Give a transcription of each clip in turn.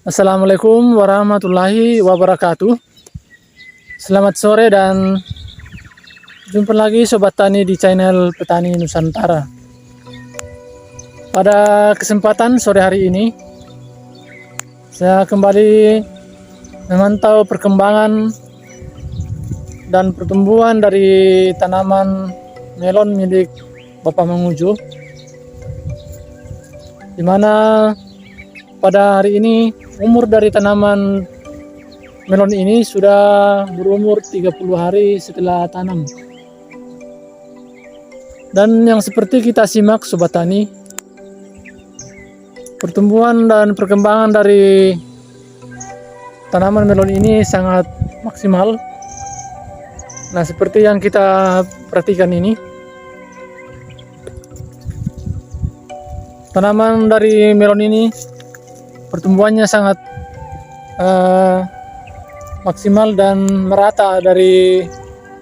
Assalamualaikum warahmatullahi wabarakatuh. Selamat sore dan jumpa lagi Sobat Tani di channel Petani Nusantara. Pada kesempatan sore hari ini, saya kembali memantau perkembangan dan pertumbuhan dari tanaman melon milik Bapak Mangujo, di mana pada hari ini umur dari tanaman melon ini sudah berumur 30 hari setelah tanam. Dan yang seperti kita simak Sobat Tani, pertumbuhan dan perkembangan dari tanaman melon ini sangat maksimal. Nah, seperti yang kita perhatikan ini, tanaman dari melon ini pertumbuhannya sangat maksimal dan merata dari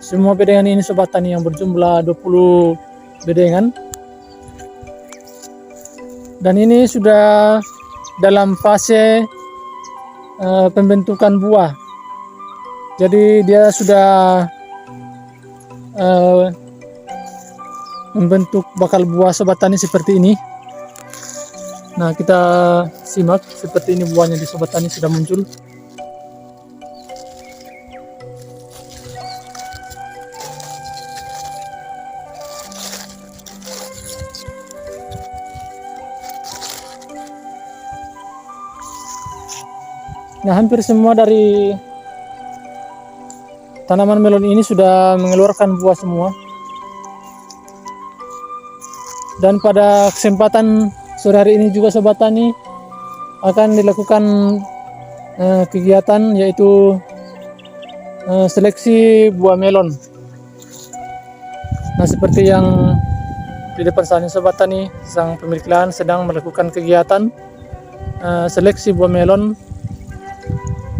semua bedengan ini Sobat Tani, yang berjumlah 20 bedengan. Dan ini sudah dalam fase pembentukan buah. Jadi dia sudah membentuk bakal buah Sobat Tani seperti ini. Nah, kita simak seperti ini buahnya di Sobat Tani sudah muncul. Nah, hampir semua dari tanaman melon ini sudah mengeluarkan buah semua. Dan pada kesempatan sore hari ini juga Sobat Tani akan dilakukan kegiatan, yaitu seleksi buah melon. Nah, seperti yang di depan sana Sobat Tani, sang pemilik lahan sedang melakukan kegiatan seleksi buah melon,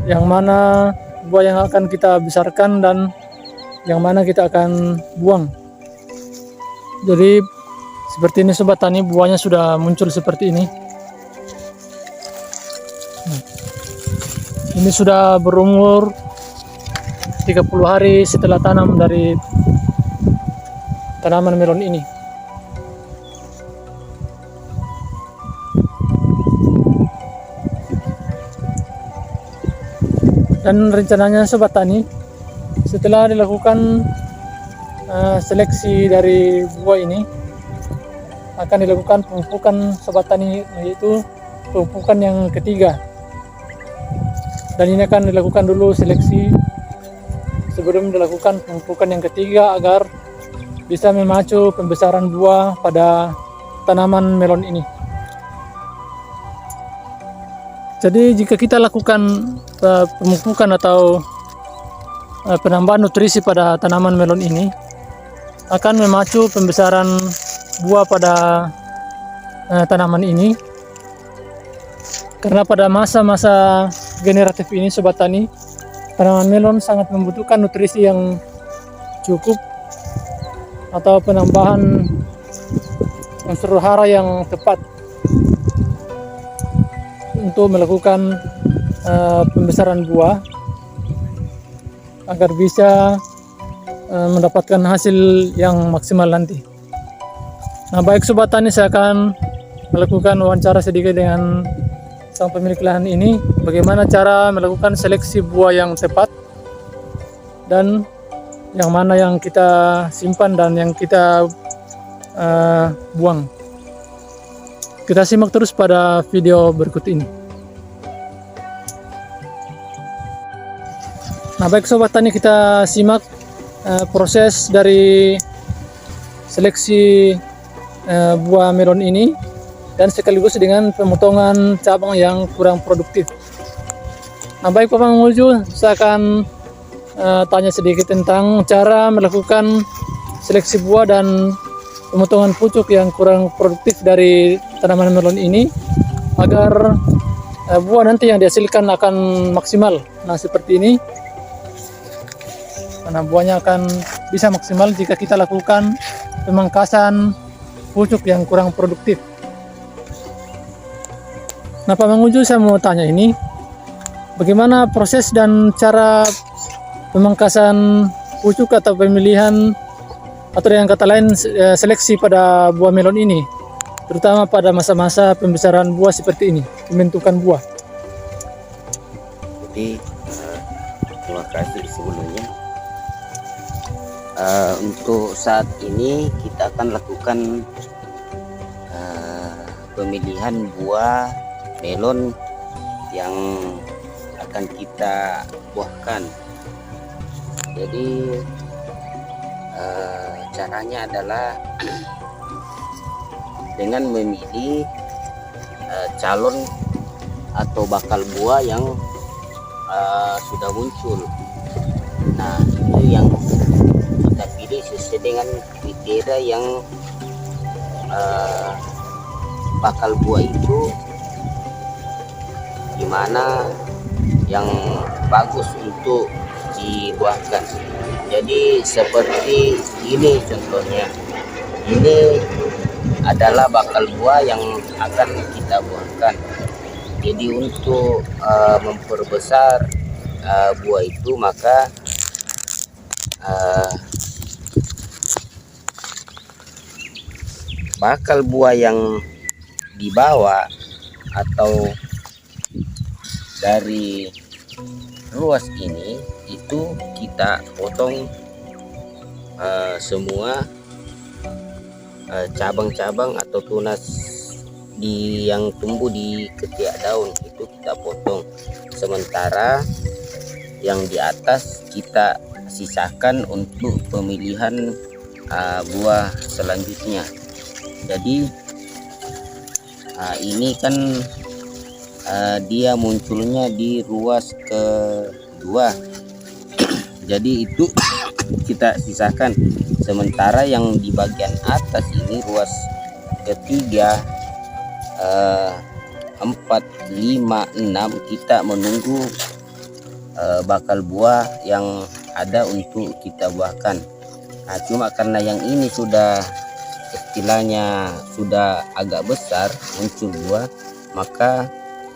yang mana buah yang akan kita besarkan dan yang mana kita akan buang. Jadi seperti ini Sobat Tani, buahnya sudah muncul seperti ini. Ini sudah berumur 30 hari setelah tanam dari tanaman melon ini. Dan rencananya Sobat Tani, setelah dilakukan seleksi dari buah ini, akan dilakukan pemupukan Sobat Tani, yaitu pemupukan yang ketiga. Dan ini akan dilakukan dulu seleksi sebelum dilakukan pemupukan yang ketiga, agar bisa memacu pembesaran buah pada tanaman melon ini. Jadi jika kita lakukan pemupukan atau penambahan nutrisi pada tanaman melon ini, akan memacu pembesaran buah pada tanaman ini. Karena pada masa-masa generatif ini Sobat Tani, tanaman melon sangat membutuhkan nutrisi yang cukup atau penambahan unsur hara yang tepat untuk melakukan pembesaran buah, agar bisa mendapatkan hasil yang maksimal nanti. Nah, baik Sobat Tani, saya akan melakukan wawancara sedikit dengan sang pemilik lahan ini, bagaimana cara melakukan seleksi buah yang tepat dan yang mana yang kita simpan dan yang kita buang. Kita simak terus pada video berikut ini. Nah, baik Sobat Tani, kita simak proses dari seleksi buah melon ini, dan sekaligus dengan pemotongan cabang yang kurang produktif. Nah, baik Bapak Mangujo, saya akan tanya sedikit tentang cara melakukan seleksi buah dan pemotongan pucuk yang kurang produktif dari tanaman melon ini, agar buah nanti yang dihasilkan akan maksimal. Nah, seperti ini. Karena buahnya akan bisa maksimal jika kita lakukan pemangkasan pucuk yang kurang produktif. Nah, Pak Mangunjul, saya mau tanya ini, bagaimana proses dan cara pemangkasan pucuk atau pemilihan atau dengan kata lain seleksi pada buah melon ini, terutama pada masa-masa pembesaran buah seperti ini, pembentukan buah. Jadi terima kasih sebelumnya. Untuk saat ini kita akan lakukan pemilihan buah melon yang akan kita buahkan. Jadi caranya adalah dengan memilih calon atau bakal buah yang sudah muncul. Nah, itu yang kita pilih sesuai dengan kriteria yang bakal buah itu gimana yang bagus untuk dibuahkan. Jadi seperti ini contohnya, ini adalah bakal buah yang akan kita buahkan. Jadi untuk memperbesar buah itu, maka bakal buah yang dibawa atau dari ruas ini itu kita potong semua cabang-cabang atau tunas yang tumbuh di ketiak daun itu kita potong, sementara yang di atas kita sisakan untuk pemilihan buah selanjutnya. Jadi ini kan dia munculnya di ruas kedua, jadi itu kita sisakan, sementara yang di bagian atas ini ruas ketiga 4, 5, 6 kita menunggu bakal buah yang ada untuk kita buahkan. Nah, cuma karena yang ini sudah istilahnya sudah agak besar muncul buah, maka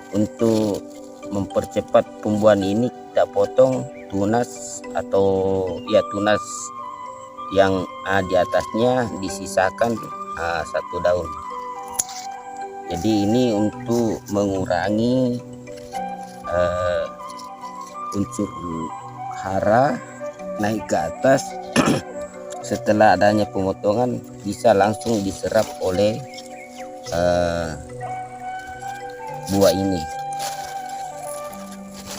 untuk mempercepat pembuahan ini kita potong tunas atau ya tunas yang di atasnya disisakan satu daun. Jadi ini untuk mengurangi unsur hara naik ke atas. Setelah adanya pemotongan bisa langsung diserap oleh buah ini.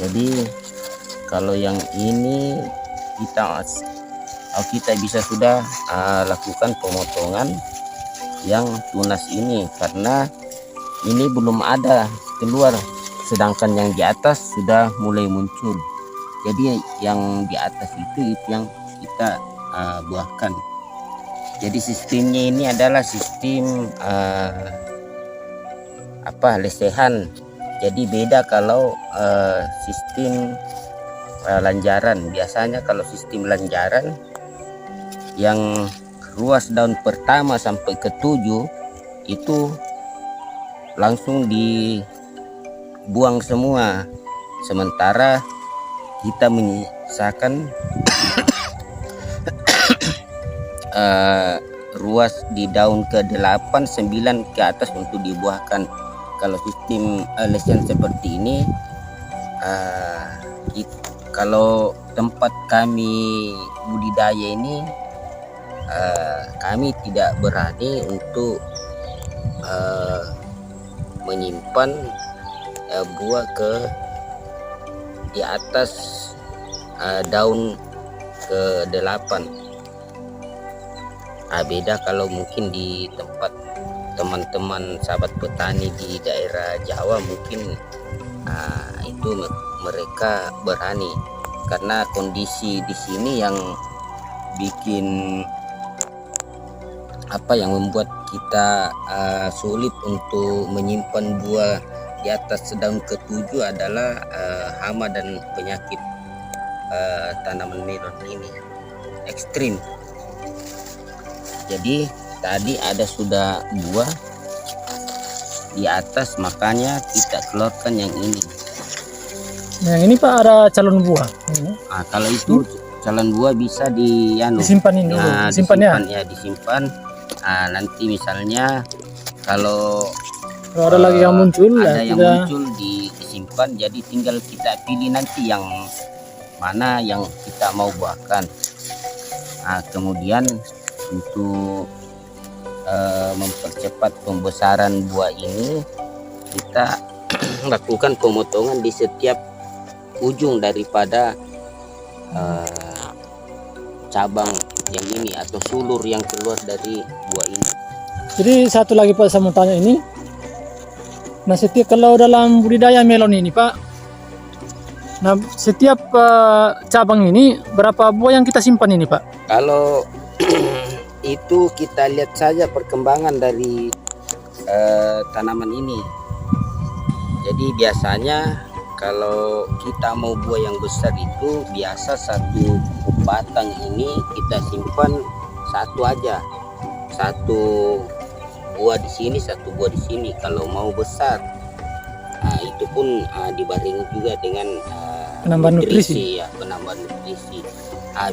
Jadi kalau yang ini kita bisa sudah lakukan pemotongan yang tunas ini, karena ini belum ada keluar, sedangkan yang di atas sudah mulai muncul. Jadi yang di atas itu yang kita buahkan. Jadi sistemnya ini adalah sistem lesehan. Jadi beda kalau sistem lanjaran. Biasanya kalau sistem lanjaran yang ruas daun pertama sampai ke 7 itu langsung dibuang semua, sementara kita menyisakan ruas di daun ke 8, 9 ke atas untuk dibuahkan. Kalau sistem lesian seperti ini, kalau tempat kami budidaya ini, kami tidak berani untuk menyimpan buah ke di atas daun ke 8. Beda kalau mungkin di tempat teman-teman sahabat petani di daerah Jawa, mungkin itu mereka berani, karena kondisi di sini yang bikin yang membuat kita sulit untuk menyimpan buah di atas daun ke-7 adalah hama dan penyakit tanaman melon ini ekstrim. Jadi tadi ada sudah buah di atas, makanya kita keluarkan yang ini. Nah, yang ini Pak ada calon buah. Nah, kalau itu calon buah bisa Disimpan ini dulu, disimpan ya. Disimpan. Nah, nanti misalnya kalau Kalau ada lagi yang muncul, ada ya, yang kita muncul disimpan, jadi tinggal kita pilih nanti yang mana yang kita mau buahkan. Nah, kemudian untuk mempercepat pembesaran buah ini, kita lakukan pemotongan di setiap ujung daripada cabang yang ini atau sulur yang keluar dari buah ini. Jadi satu lagi Pak, saya mau tanya ini. Nah, setiap kalau dalam budidaya melon ini Pak, nah setiap cabang ini berapa buah yang kita simpan ini Pak? Kalau itu kita lihat saja perkembangan dari tanaman ini. Jadi biasanya kalau kita mau buah yang besar itu biasa satu batang ini kita simpan satu aja, satu buah di sini, satu buah di sini. Kalau mau besar, nah, itu pun dibarengi juga dengan Penambahan nutrisi. ya, penambahan nutrisi.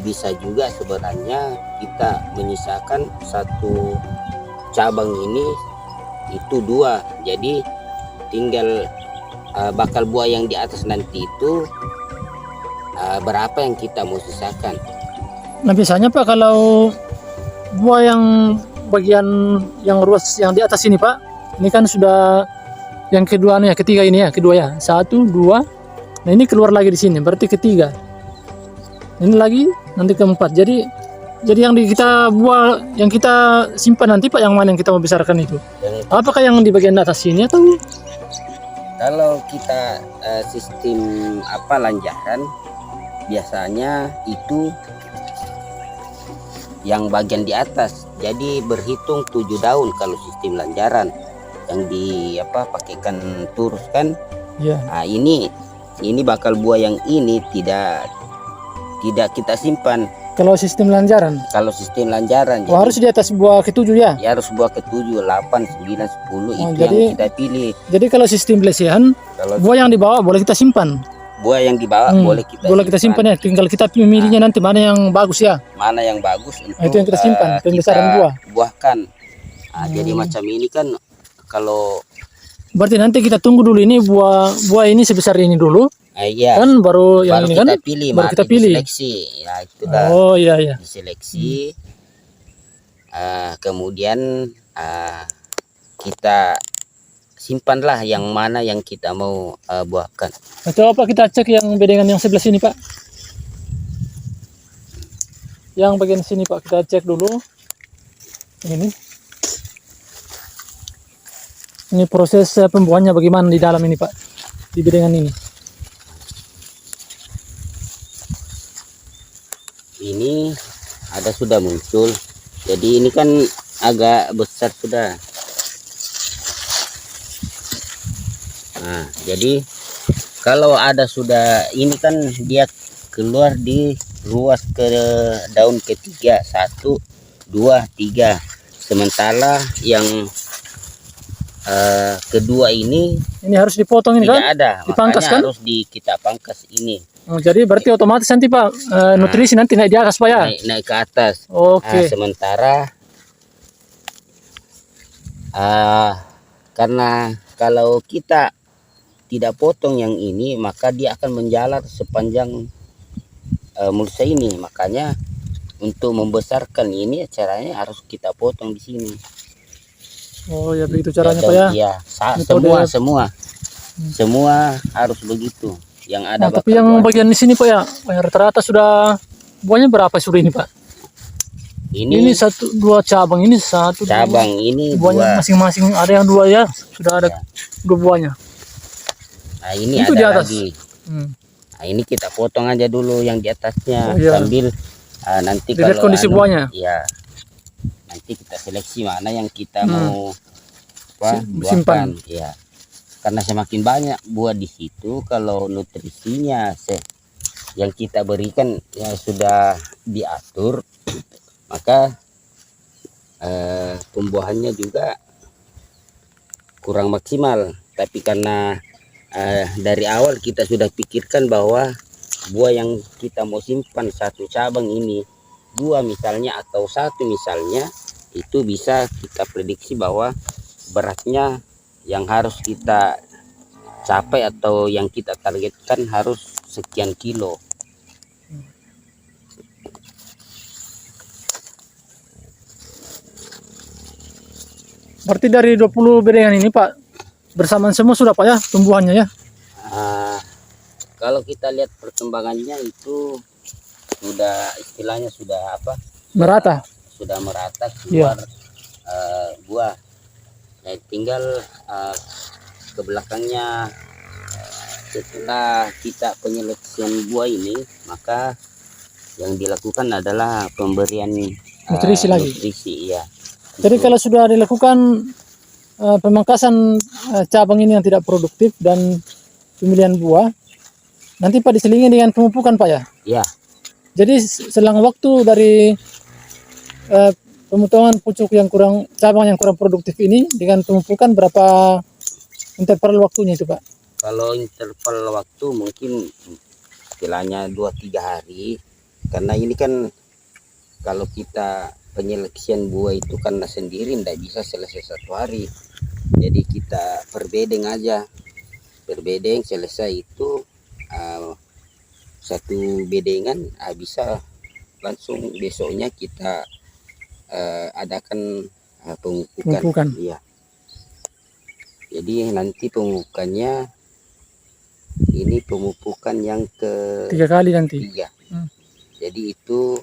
Bisa juga sebenarnya kita menyisakan satu cabang ini itu dua, jadi tinggal bakal buah yang di atas nanti itu berapa yang kita mau sisakan. Nah, biasanya Pak kalau buah yang bagian yang ruas yang di atas ini Pak, ini kan sudah yang kedua nih, ketiga ini ya, kedua ya, 1, 2. Nah, ini keluar lagi di sini, berarti ketiga. Ini lagi nanti keempat. Jadi yang kita buah, yang kita simpan nanti Pak, yang mana yang kita mau besarkan itu? Apakah yang di bagian atas sini atau? Kalau kita sistem lanjaran, biasanya itu yang bagian di atas. Jadi berhitung 7 daun kalau sistem lanjaran yang di pakaikan turus kan. Ya. Nah, ini bakal buah yang ini tidak kita simpan. Kalau sistem lanjaran. Kalau sistem lanjaran, Oh, harus di atas buah ketujuh ya? Ya harus buah ke-7, 8, 9, 10 itu jadi, yang kita pilih. Jadi kalau sistem lesehan, buah yang di bawah boleh kita simpan. Buah yang di bawah boleh kita simpan ya. Tinggal kita memilihnya nanti mana yang bagus ya. Mana yang bagus untuk itu yang kita simpan, pembesaran buah. Buahkan. Nah, jadi macam ini kan kalau berarti nanti kita tunggu dulu ini buah ini sebesar ini dulu. Iya. Kan baru yang baru ini kita kan pilih, baru kita pilih. Diseleksi. Ya itu dah. Oh iya. Diseleksi. Kemudian kita simpanlah yang mana yang kita mau buahkan. Nah, coba kita cek yang bedengan yang sebelah sini Pak. Yang bagian sini Pak, kita cek dulu. Ini proses pembuahannya bagaimana di dalam ini Pak, di bedengan ini. Ini ada sudah muncul, jadi ini kan agak besar sudah. Nah, jadi kalau ada sudah ini kan dia keluar di ruas ke daun ketiga, 1, 2, 3. Sementara yang kedua ini harus dipotong ini tidak kan? ada, Dipangkas makanya kan? harus kita pangkas ini. Oh, jadi berarti otomatis nanti Pak nutrisi nanti naik di atas Pak ya? Naik ke atas. Oke. Sementara karena kalau kita tidak potong yang ini, maka dia akan menjalar sepanjang mulsa ini. Makanya untuk membesarkan ini caranya harus kita potong di sini. Oh ya, begitu caranya Pak ya? Iya, semua harus begitu. Yang ada tapi yang bagian di sini Pak ya, rata-rata sudah buahnya berapa sudah ini Pak? Ini 1, 2 cabang, ini 1 cabang, 2. ini buahnya masing-masing ada yang 2 ya, sudah ada 2 buahnya. Nah, ini itu ada di atas lagi. Nah, ini kita potong aja dulu yang di atasnya, sambil nanti dilihat kalau kondisi buahnya. Ya, nanti kita seleksi mana yang kita mau simpan. Ya, karena semakin banyak buah di situ, kalau nutrisinya yang kita berikan ya sudah diatur, maka pembuahannya juga kurang maksimal. Tapi karena dari awal kita sudah pikirkan bahwa buah yang kita mau simpan satu cabang ini, 2 misalnya atau 1 misalnya, itu bisa kita prediksi bahwa beratnya yang harus kita capai atau yang kita targetkan harus sekian kilo. Berarti dari 20 bedengan ini Pak, bersamaan semua sudah Pak ya tumbuhannya ya? Kalau kita lihat perkembangannya itu sudah istilahnya sudah apa? Merata. Sudah merata keluar buah. Nah, tinggal ke belakangnya setelah kita penyeleksian buah ini, maka yang dilakukan adalah pemberian Nutrisi lagi. Nutrisi, ya. Jadi kalau sudah dilakukan pemangkasan cabang ini yang tidak produktif dan pemilihan buah, nanti Pak diselingi dengan pemupukan Pak ya? Ya. Jadi selang waktu dari pemotongan pucuk yang kurang, cabang yang kurang produktif ini dengan pemupukan, berapa interval waktunya itu Pak? Kalau interval waktu mungkin istilahnya 2-3 hari, karena ini kan kalau kita penyeleksian buah itu karena sendiri tidak bisa selesai 1 hari. Jadi kita perbedeng aja, perbedeng selesai itu 1 bedengan bisa langsung besoknya kita adakan pemupukan. Iya. Jadi nanti pemupukannya ini pemupukan yang ke 3 kali nanti. 3. Jadi itu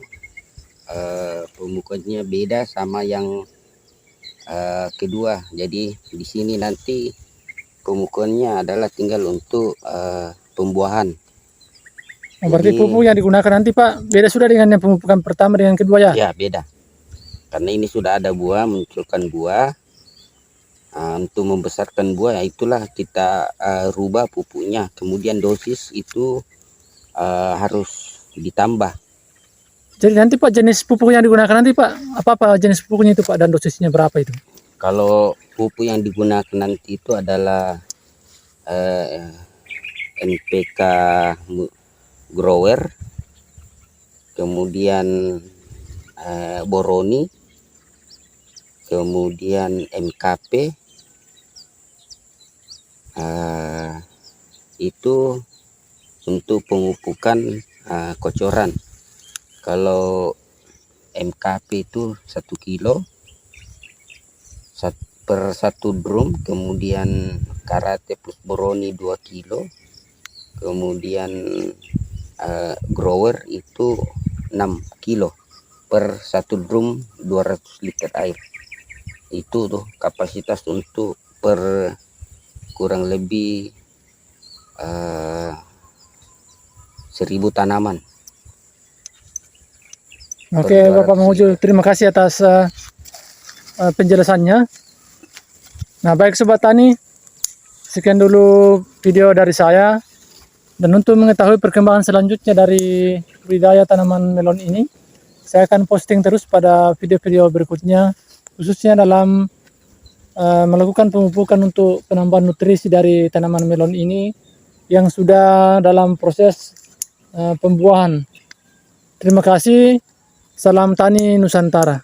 pemupukannya beda sama yang kedua. Jadi di sini nanti pemupukannya adalah tinggal untuk pembuahan. Berarti pupuk yang digunakan nanti Pak beda sudah dengan yang pemupukan pertama dengan kedua ya? Ya, beda. Karena ini sudah ada buah, munculkan buah. Untuk membesarkan buah, itulah kita rubah pupuknya. Kemudian dosis itu harus ditambah. Jadi nanti Pak jenis pupuk yang digunakan nanti Pak, apa jenis pupuknya itu Pak, dan dosisnya berapa itu? Kalau pupuk yang digunakan nanti itu adalah NPK Grower, kemudian Boroni, kemudian MKP, itu untuk pemupukan kocoran. Kalau MKP itu 1 kilo per 1 drum, kemudian Karate plus Boroni 2 kilo, kemudian Grower itu 6 kilo per 1 drum 200 liter air. Itu tuh kapasitas untuk per kurang lebih 1000 tanaman. Oke Bapak Mangujo, terima kasih atas penjelasannya. Nah baik Sobat Tani, sekian dulu video dari saya. Dan untuk mengetahui perkembangan selanjutnya dari budidaya tanaman melon ini, saya akan posting terus pada video-video berikutnya, khususnya dalam melakukan pemupukan untuk penambahan nutrisi dari tanaman melon ini yang sudah dalam proses pembuahan. Terima kasih. Salam Tani Nusantara.